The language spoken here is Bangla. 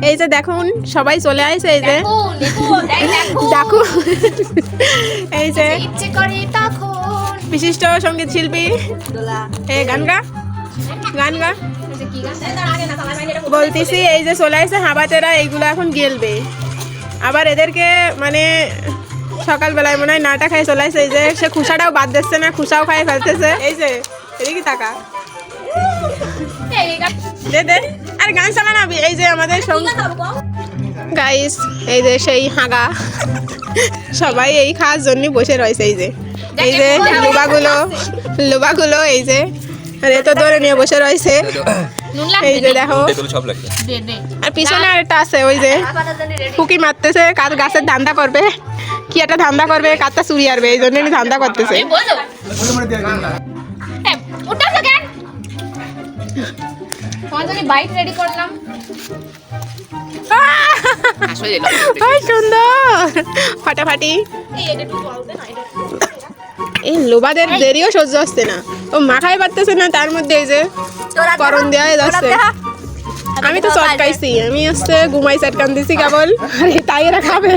এই যে দেখুন সবাই চলে আসে, এই যে দেখুন এই যে বিশিষ্ট সঙ্গীত শিল্পী এই গান গা বলতেছি, এই যে চলে আসে হাবাতেরা, এইগুলো এখন গেলবে। আবার এদেরকে মানে সকালবেলায় মনে হয় নাটা খাই চলে আসে, এই যে সে খুসাটাও বাদ দিচ্ছে না, খুসাও খাই ফেলতেছে। এই যে এদিকে টাকা দে দে আর গান চালা না। এই যে আমাদের গাইস, এই যে সেই হাগা সবাই এই খাওয়ার জন্য বসে রয়েছে। এই যে লোবাগুলো এই যে তো ধরে নিয়ে বসে রয়েছে। এই যে দেখো, আর পিছনে আরেকটা আছে, ওই যে ফুকি মারতেছে, কার গাছের ধান্দা করবে, কি একটা ধান্দা করবে, কারটা চুরি আরবে, এই জন্য ধান্দা করতেছে। বাইক রেডি করলাম, সুন্দর ফাটাফাটি। এই লোবাদের দেরিও সহ্য হচ্ছে না, ও মাখাই পারতেছে না, তার মধ্যে এই যে করণ দেওয়া যাচ্ছে। আমি তো চটকাইছি, আমি হচ্ছে ঘুমাই চটকান দিছি কেবল, আর তাই এরা খাবে।